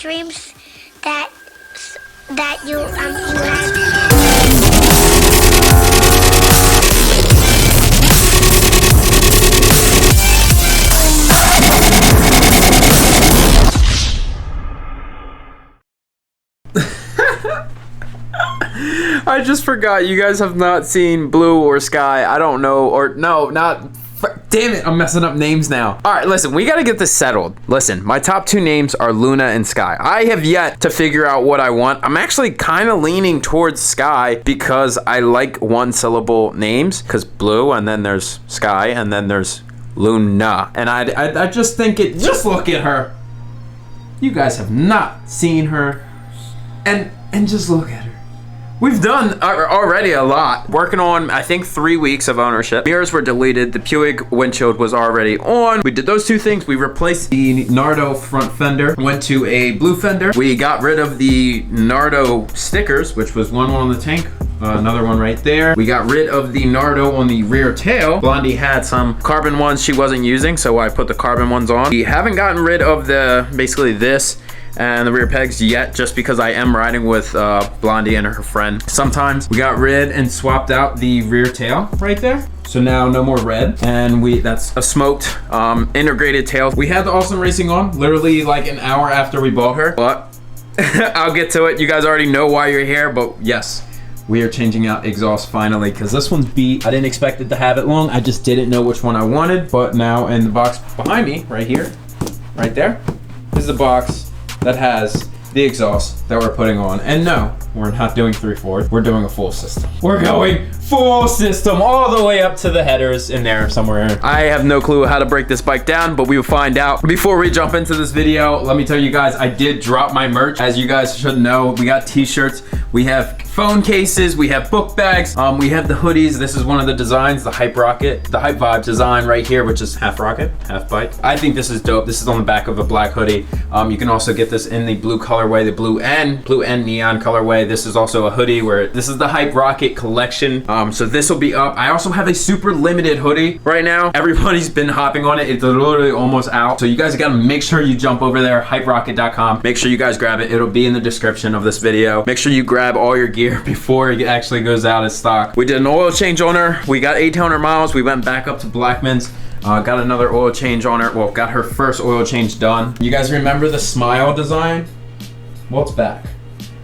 dreams that you had? I just forgot you guys have not seen Blue or Sky. I don't know, or no, not. Damn it, I'm messing up names now. All right, listen, we gotta get this settled. Listen, my top two names are Luna and Sky. I have yet to figure out what I want. I'm actually kind of leaning towards Sky because I like one syllable names, because Blue, and then there's Sky, and then there's Luna. And I just think it, just look at her. You guys have not seen her. And just look at her. We've done already a lot. Working on, I think, 3 weeks of ownership. Mirrors were deleted. The Puig windshield was already on. We did those two things. We replaced the Nardo front fender. Went to a blue fender. We got rid of the Nardo stickers, which was one on the tank. Another one right there. We got rid of the Nardo on the rear tail. Blondie had some carbon ones she wasn't using, so I put the carbon ones on. We haven't gotten rid of basically this and the rear pegs yet, just because I am riding with Blondie and her friend sometimes. We got rid and swapped out the rear tail right there. So now no more red, and that's a smoked integrated tail. We had the Awesome Racing on literally like an hour after we bought her, but I'll get to it. You guys already know why you're here, but yes, we are changing out exhaust finally, because this one's beat. I didn't expect it to have it long. I just didn't know which one I wanted, but now in the box behind me, right here, right there, is the box that has the exhaust that we're putting on. And no, we're not doing 3/4. We're doing a full system. We're going full system all the way up to the headers in there somewhere. I have no clue how to break this bike down, but we will find out. Before we jump into this video, let me tell you guys, I did drop my merch. As you guys should know, we got t-shirts, we have phone cases, we have book bags, we have the hoodies. This is one of the designs, the Hype Rocket, the Hype Vibe design right here, which is half rocket, half bike. I think this is dope. This is on the back of a black hoodie. You can also get this in the blue colorway, the blue and neon colorway. This is also a hoodie where this is the Hype Rocket collection. So this will be up. I also have a super limited hoodie right now. Everybody's been hopping on it. It's literally almost out. So you guys gotta make sure you jump over there, hyperocket.com. Make sure you guys grab it. It'll be in the description of this video. Make sure you grab all your gear before it actually goes out of stock. We did an oil change on her. We got 800 miles. We went back up to Blackman's. Got another oil change on her. Well, got her first oil change done. You guys remember the smile design? Well, it's back.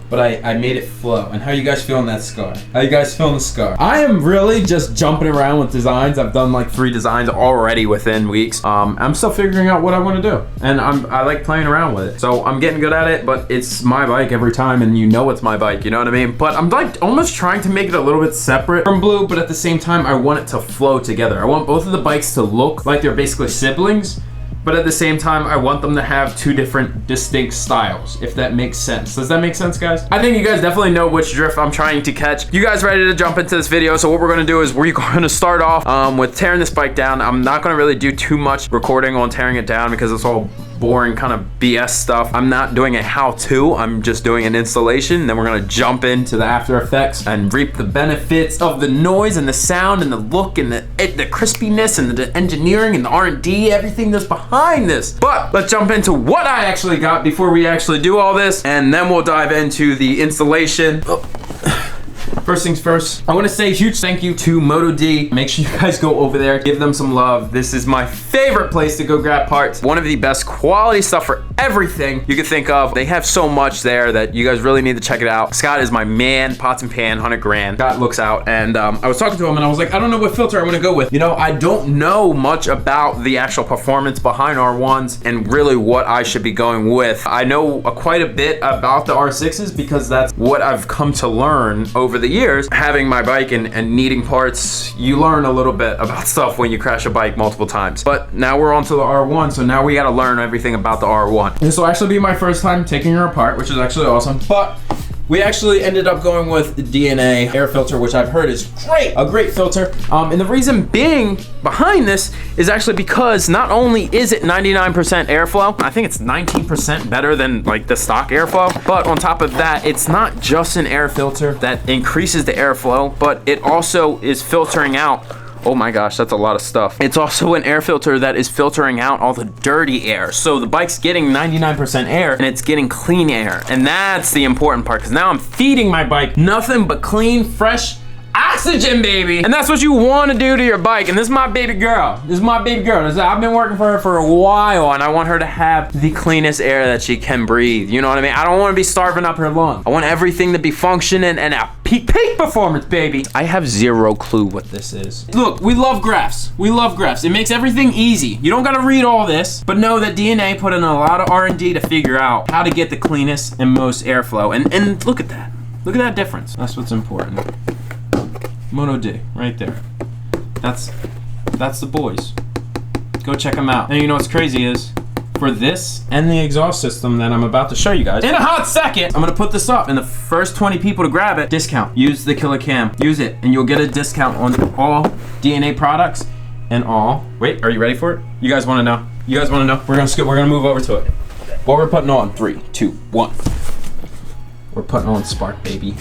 But I made it flow. And how you guys feeling that scar? How you guys feeling the scar? I am really just jumping around with designs. I've done like 3 designs already within weeks. I'm still figuring out what I want to do. And I like playing around with it. So I'm getting good at it, but it's my bike every time, and you know it's my bike, you know what I mean? But I'm like almost trying to make it a little bit separate from Blue, but at the same time, I want it to flow together. I want both of the bikes to look like they're basically siblings, but at the same time, I want them to have 2 different distinct styles, if that makes sense. Does that make sense, guys? I think you guys definitely know which drift I'm trying to catch. You guys ready to jump into this video? So what we're gonna do is we're gonna start off with tearing this bike down. I'm not gonna really do too much recording on tearing it down because it's all boring kind of BS stuff. I'm not doing a how-to, I'm just doing an installation. Then we're gonna jump into the After Effects and reap the benefits of the noise and the sound and the look and the crispiness and the engineering and the R&D, everything that's behind this. But let's jump into what I actually got before we actually do all this, and then we'll dive into the installation. First things first, I want to say a huge thank you to Moto D. Make sure you guys go over there, give them some love. This is my favorite place to go grab parts. One of the best quality stuff for everything you could think of. They have so much there that you guys really need to check it out. Scott is my man, pots and pan, 100 grand. Scott looks out, and I was talking to him and I was like, I don't know what filter I want to go with. You know, I don't know much about the actual performance behind R1s and really what I should be going with. I know quite a bit about the R6s because that's what I've come to learn over the years. Having my bike and needing parts, you learn a little bit about stuff when you crash a bike multiple times. But now we're on to the R1, so now we gotta learn everything about the R1. This will actually be my first time taking her apart, which is actually awesome. But we actually ended up going with the DNA air filter, which I've heard is great, a great filter. And the reason being behind this is actually because not only is it 99% airflow, I think it's 19% better than like the stock airflow, but on top of that, it's not just an air filter that increases the airflow, but it also is filtering out Oh my gosh, that's a lot of stuff. It's also an air filter that is filtering out all the dirty air. So the bike's getting 99% air and it's getting clean air. And that's the important part, because now I'm feeding my bike nothing but clean, fresh oxygen, baby. And that's what you want to do to your bike. And this is my baby girl. This is my baby girl. I've been working for her for a while, and I want her to have the cleanest air that she can breathe. You know what I mean? I don't want to be starving up her lungs. I want everything to be functioning and at peak performance, baby. I have zero clue what this is. Look, we love graphs. We love graphs. It makes everything easy. You don't got to read all this, but know that DNA put in a lot of R&D to figure out how to get the cleanest and most airflow. And look at that. Look at that difference. That's what's important. Moto D, right there. That's the boys. Go check them out. And you know what's crazy is, for this and the exhaust system that I'm about to show you guys in a hot second, I'm gonna put this up, and the first 20 people to grab it, discount. Use the Killer Cam. Use it, and you'll get a discount on all DNA products and all. Wait, are you ready for it? You guys wanna know? You guys wanna know? We're gonna move over to it. What we're putting on, 3, 2, 1. We're putting on Spark, baby.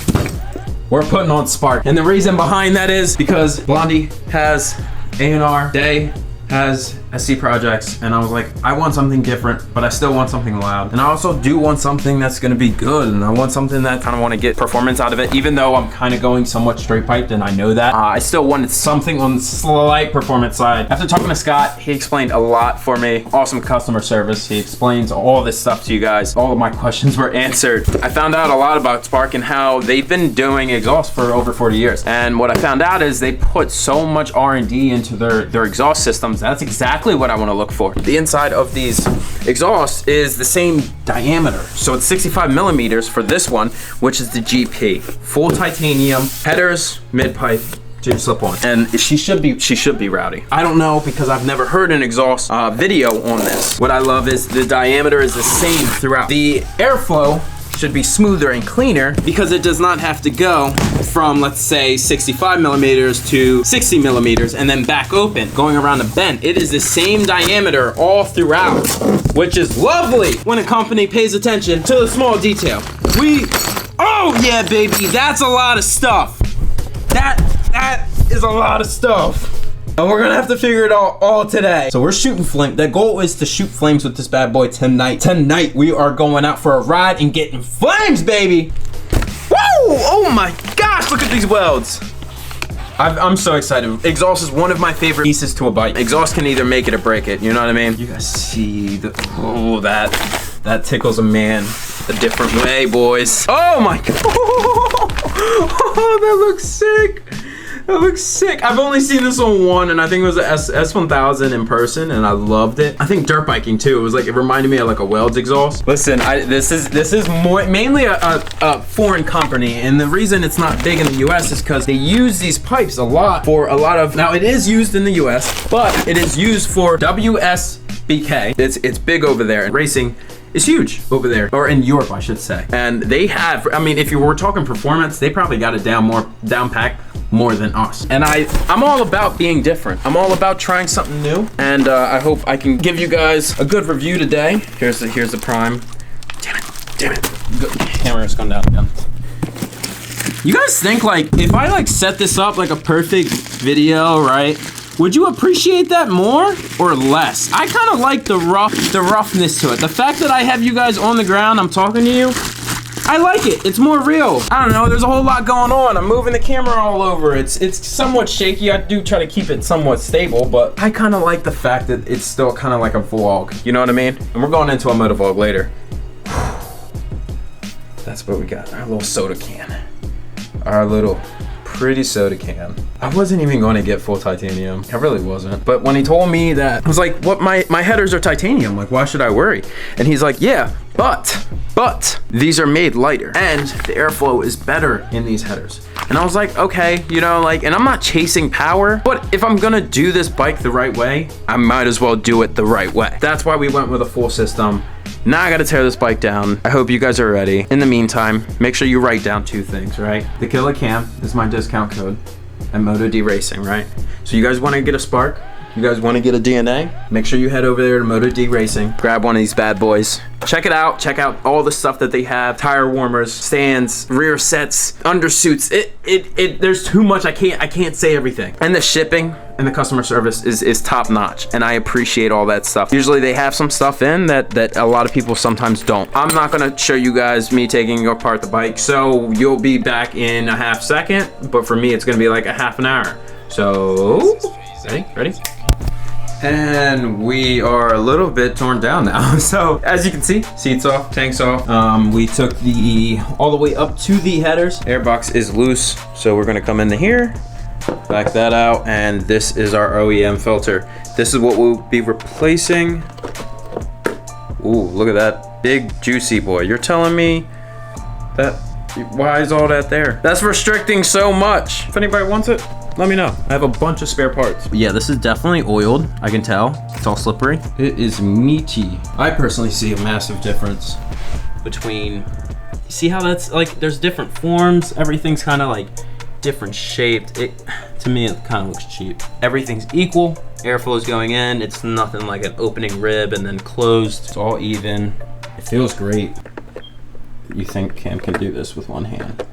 We're putting on Spark. And the reason behind that is because Blondie has A&R, Day has SC projects, and I was like, I want something different, but I still want something loud. And I also do want something that's gonna be good, and I want something that kind of want to get performance out of it, even though I'm kind of going somewhat straight piped, and I know that. I still wanted something on the slight performance side. After talking to Scott, he explained a lot for me. Awesome customer service. He explains all this stuff to you guys. All of my questions were answered. I found out a lot about Spark and how they've been doing exhaust for over 40 years. And what I found out is they put so much R&D into their exhaust systems. That's exactly what I want to look for. The inside of these exhausts is the same diameter. So it's 65 millimeters for this one, which is the GP. Full titanium, headers, mid pipe, to slip on. And she should be rowdy. I don't know, because I've never heard an exhaust video on this. What I love is the diameter is the same throughout. The airflow should be smoother and cleaner because it does not have to go from, let's say, 65 millimeters to 60 millimeters and then back open, going around a bend. It is the same diameter all throughout, which is lovely when a company pays attention to the small detail. Oh yeah, baby, that's a lot of stuff. That is a lot of stuff. And we're gonna have to figure it out all today. So we're shooting flame. The goal is to shoot flames with this bad boy tonight. Tonight, we are going out for a ride and getting flames, baby. Woo! Oh my gosh, look at these welds. I'm so excited. Exhaust is one of my favorite pieces to a bike. Exhaust can either make it or break it, you know what I mean? You guys see that tickles a man a different way, boys. Oh my God. Oh, that looks sick. That looks sick. I've only seen this on one, and I think it was a S1000 in person, and I loved it. I think dirt biking too. It was like, it reminded me of like a Welds exhaust. Listen, this is mainly a foreign company, and the reason it's not big in the US is because they use these pipes a lot for a lot of, now it is used in the US, but it is used for WSBK. It's big over there, and racing is huge over there, or in Europe, I should say. And they have, I mean, if you were talking performance, they probably got it down packed more than us. And I'm all about being different. I'm all about trying something new, and I hope I can give you guys a good review today. Here's the prime. Damn it. Good. Camera's gone down again. You guys think, like, if I like set this up like a perfect video, right? Would you appreciate that more or less? I kind of like the roughness to it. The fact that I have you guys on the ground, I'm talking to you, I like it. It's more real. I don't know, there's a whole lot going on. I'm moving the camera all over. It's somewhat shaky. I do try to keep it somewhat stable, but I kind of like the fact that it's still kind of like a vlog. You know what I mean? And we're going into a moto vlog later. That's what we got, our little soda can. Our little pretty soda can. I wasn't even going to get full titanium. I really wasn't. But when he told me that, I was like, what, my headers are titanium. Like, why should I worry? And he's like, yeah, but these are made lighter and the airflow is better in these headers. And I was like, okay, you know, like, and I'm not chasing power, but if I'm gonna do this bike the right way, I might as well do it the right way. That's why we went with a full system. Now I gotta tear this bike down. I hope you guys are ready. In the meantime, make sure you write down 2 things, right? The Killer Cam is my discount code at Moto D Racing, right? So you guys wanna get a Spark? you guys want to get a DNA, make sure you head over there to Moto D Racing. Grab one of these bad boys. Check it out. Check out all the stuff that they have. Tire warmers, stands, rear sets, undersuits. There's too much. I can't say everything. And the shipping and the customer service is top notch. And I appreciate all that stuff. Usually they have some stuff in that a lot of people sometimes don't. I'm not gonna show you guys me taking apart the bike. So you'll be back in a half second. But for me, it's gonna be like a half an hour. So, ready? And we are a little bit torn down now. So as you can see, seats off, tanks off. We took all the way up to the headers. Airbox is loose. So we're gonna come into here, back that out. And this is our OEM filter. This is what we'll be replacing. Ooh, look at that big juicy boy. You're telling me that, why is all that there? That's restricting so much. If anybody wants it, let me know. I have a bunch of spare parts. Yeah, this is definitely oiled. I can tell. It's all slippery. It is meaty. I personally see a massive difference between, you see how that's like, there's different forms. Everything's kind of like different shaped. To me, it kind of looks cheap. Everything's equal. Airflow is going in. It's nothing like an opening rib and then closed. It's all even. It feels great. You think Cam can do this with one hand?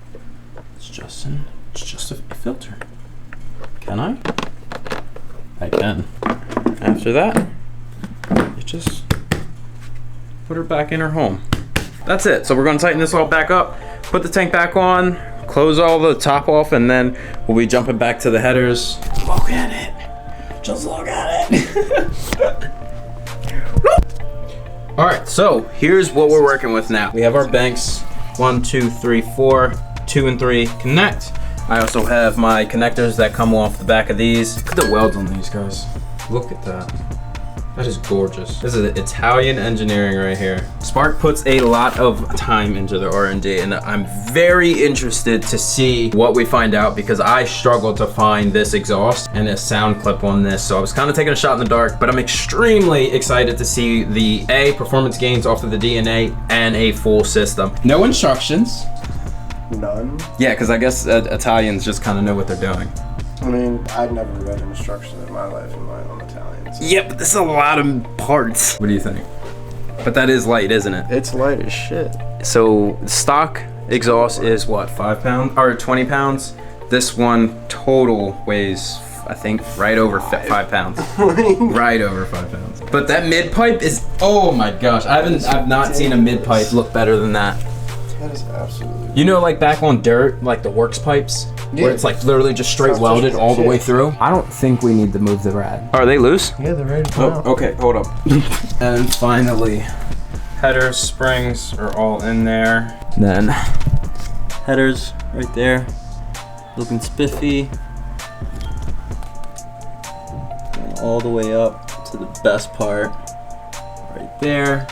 It's just a filter. Can I? I can. After that, you just put her back in her home. That's it. So we're gonna tighten this all back up, put the tank back on, close all the top off, and then we'll be jumping back to the headers. Look at it. Just look at it. All right, so here's what we're working with now. We have our banks, 1, 2, 3, 4, 2 and 3 connect. I also have my connectors that come off the back of these. Look at the welds on these guys. Look at that. That is gorgeous. This is Italian engineering right here. Spark puts a lot of time into the R&D, and I'm very interested to see what we find out because I struggled to find this exhaust and a sound clip on this. So I was kind of taking a shot in the dark, but I'm extremely excited to see the performance gains off of the DNA and a full system. No instructions. None. Yeah, because I guess Italians just kind of know what they're doing. I mean, I'd never read instructions in my life in my own Italian. So. Yeah, but this is a lot of parts. What do you think? But that is light, isn't it? It's light as shit. So stock exhaust is what, 5 pounds or 20 pounds? This one total weighs, I think, right over 5 pounds. Right over 5 pounds. But that mid pipe is, oh my gosh, I've not seen a mid pipe look better than that. That is absolutely. You know, like back on dirt, like the works pipes, where it's like literally just straight welded all the way through. I don't think we need to move the rad. Are they loose? Yeah, they're ready to go out. Okay, hold up. And finally, header springs are all in there. Then headers right there, looking spiffy. And all the way up to the best part, right there.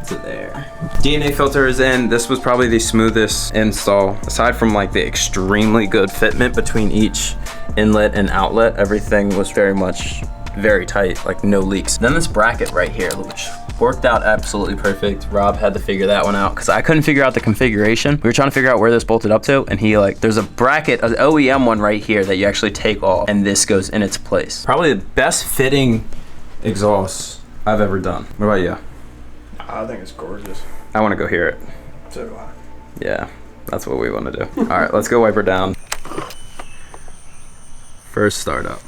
To there. DNA filter is in. This was probably the smoothest install. Aside from like the extremely good fitment between each inlet and outlet, everything was very tight, like no leaks. Then this bracket right here, which worked out absolutely perfect. Rob had to figure that one out because I couldn't figure out the configuration. We were trying to figure out where this bolted up to, and he there's a bracket, an OEM one right here that you actually take off, and this goes in its place. Probably the best fitting exhaust I've ever done. What about you? I think it's gorgeous. I want to go hear it. So do I. Yeah, that's what we want to do. All right, let's go wipe her down. First startup.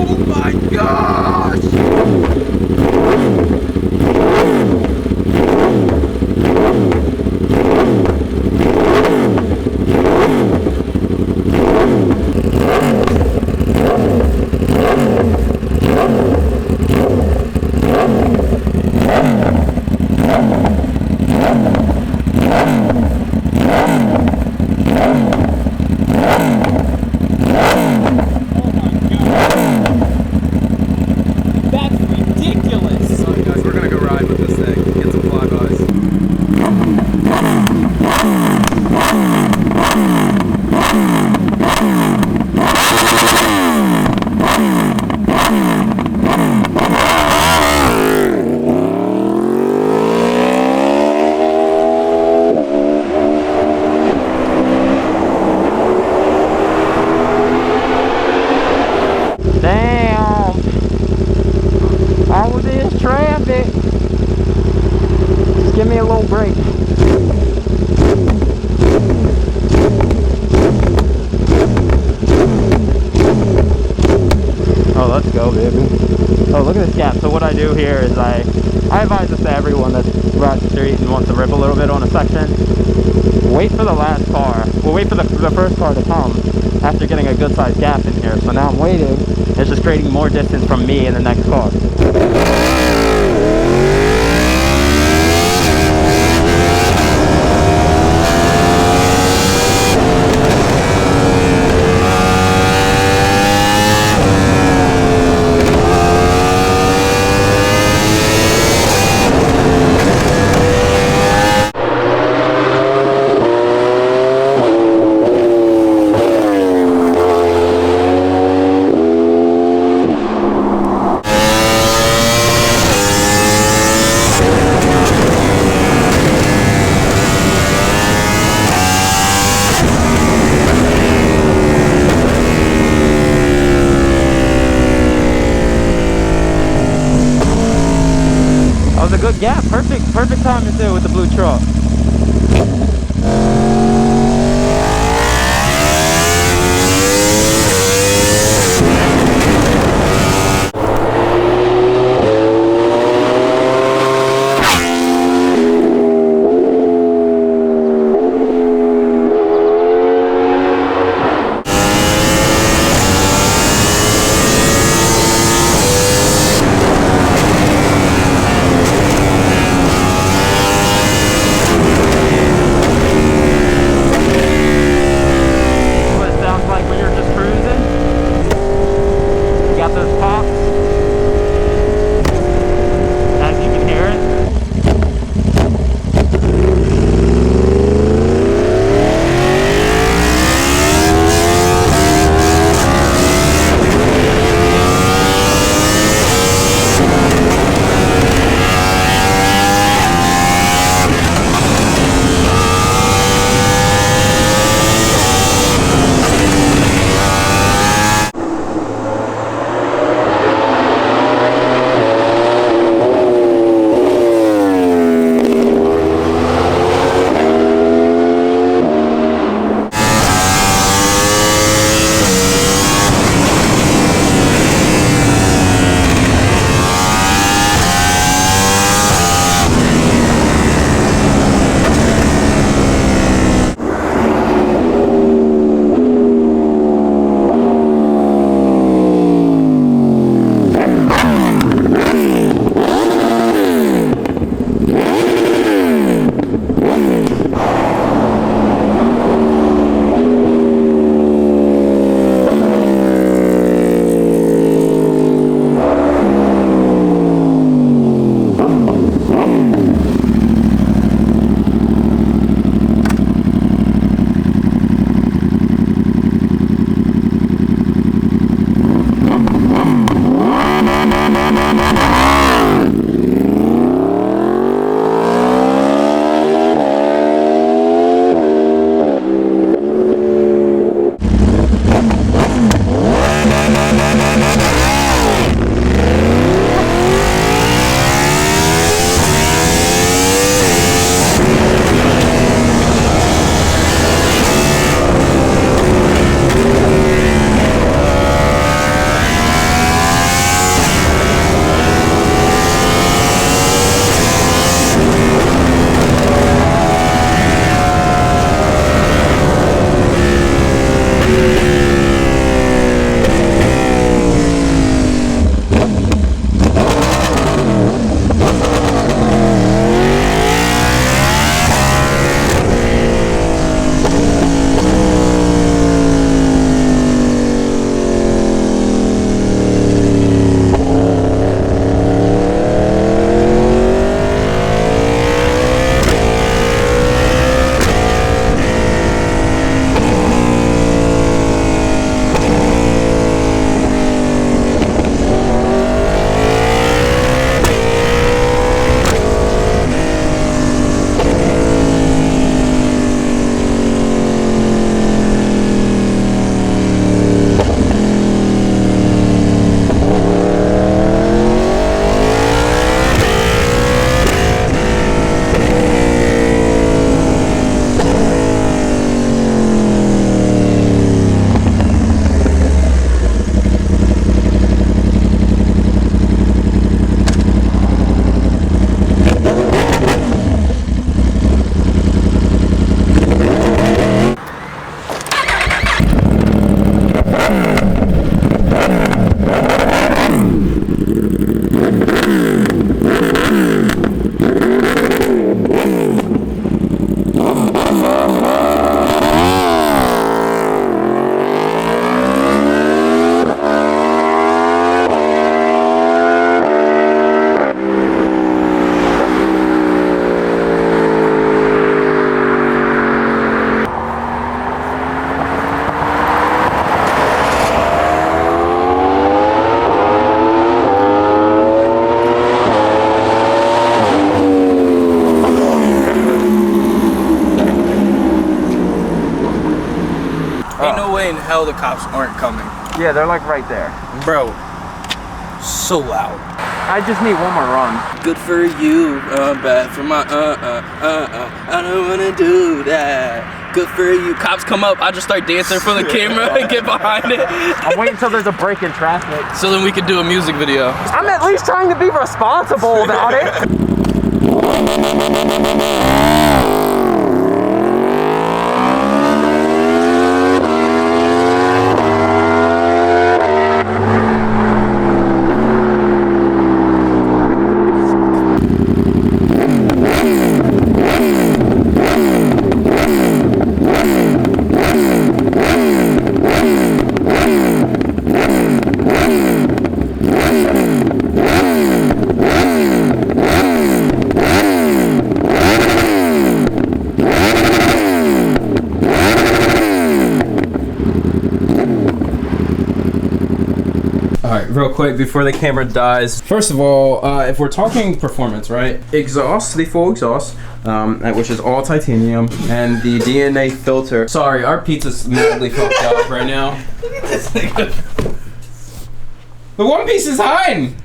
Oh my gosh! That's ridiculous! Alright guys, we're gonna go ride with this thing. Get some flybys. Damn! All of this traffic! Just give me a little break. Oh, let's go, baby. Oh, look at this gap. So what I do here is I advise this to everyone that rides the street and wants to rip a little bit on a section. Wait for the last car. We'll wait for the first car to come after getting a good sized gap in here. So now I'm waiting. It's just creating more distance from me and the next car. That was a good gap. Perfect timing too with the blue truck. Ain't no way in hell the cops aren't coming. Yeah, they're like right there. Bro, so loud. I just need one more run. Good for you, bad for my I don't wanna do that. Good for you. Cops come up, I just start dancing for the camera and get behind it. I'm waiting until there's a break in traffic. So then we can do a music video. I'm at least trying to be responsible about it. Alright, real quick before the camera dies. First of all, if we're talking performance, right? Exhaust, the full exhaust, which is all titanium, and the DNA filter. Sorry, our pizza's madly fucked up right now. The one piece is hiding!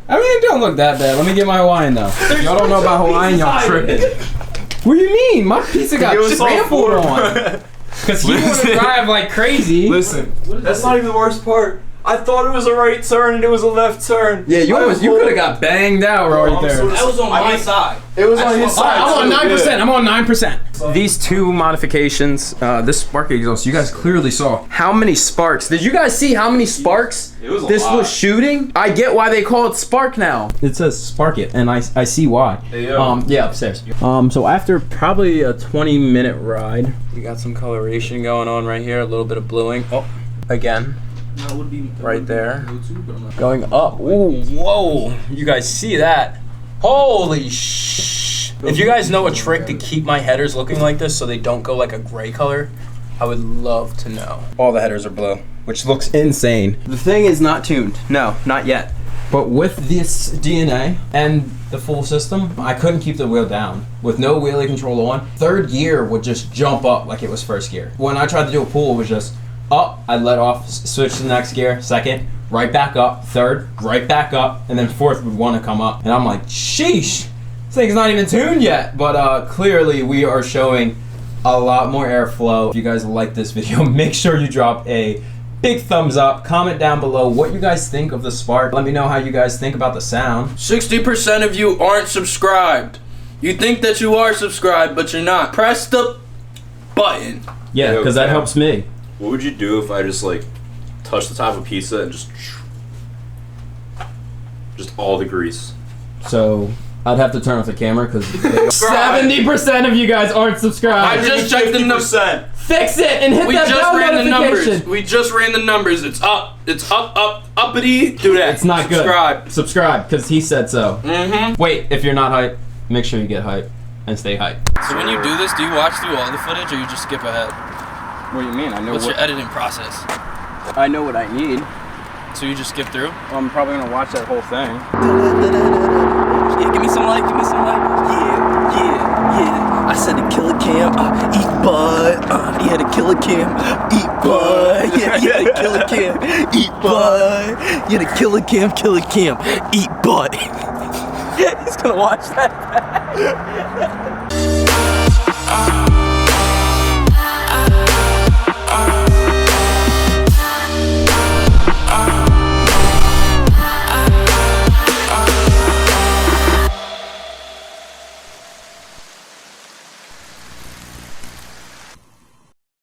I mean, it don't look that bad. Let me get my Hawaiian though. If y'all don't know about Hawaiian, y'all tripping. What do you mean? My pizza got trampled on. Cause he wanted to drive like crazy. Listen, that's not even the worst part. I thought it was a right turn and it was a left turn. Yeah, you could have got banged out right there. That was on my side. It was on his side. I'm on 9%. I'm on 9%. These two modifications, this spark exhaust, you guys clearly saw how many sparks. Did you guys see how many sparks this was shooting? I get why they call it spark now. It says spark it, and I see why. Hey, yo. Yeah, upstairs. So after probably a 20-minute ride, we got some coloration going on right here, a little bit of bluing. Oh, again. Right there. Going up. Ooh, whoa. You guys see that? Holy shh. If you guys know a trick to keep my headers looking like this so they don't go like a gray color, I would love to know. All the headers are blue, which looks insane. The thing is not tuned. No, not yet. But with this DNA and the full system, I couldn't keep the wheel down. With no wheelie control on, third gear would just jump up like it was first gear. When I tried to do a pull, it was just up, I'd let off, switch to the next gear, second, right back up, third, right back up, and then fourth would want to come up. And I'm like, sheesh, this thing's not even tuned yet. But clearly we are showing a lot more airflow. If you guys like this video, make sure you drop a big thumbs up, comment down below what you guys think of the Spark. Let me know how you guys think about the sound. 60% of you aren't subscribed. You think that you are subscribed, but you're not. Press the button. Yeah, because that helps me. What would you do if I just like touch the top of pizza and just all the grease? So I'd have to turn off the camera because 70% of you guys aren't subscribed. I just checked the numbers. Fix it and hit that bell notification. We just ran the numbers. It's up. It's uppity. Do that. It's not good. Subscribe, because he said so. Mm-hmm. Wait, if you're not hype, make sure you get hype and stay hype. So when you do this, do you watch through all the footage or you just skip ahead? What do you mean? I know What's your editing process? I know what I need. So you just skip through? Well, I'm probably gonna watch that whole thing. Yeah, give me some light, give me some light. Yeah. I said the killer cam, eat butt. Yeah, the killer cam, eat butt. Yeah, the killer cam, eat butt. Yeah, the killer cam, eat butt. He's gonna watch that.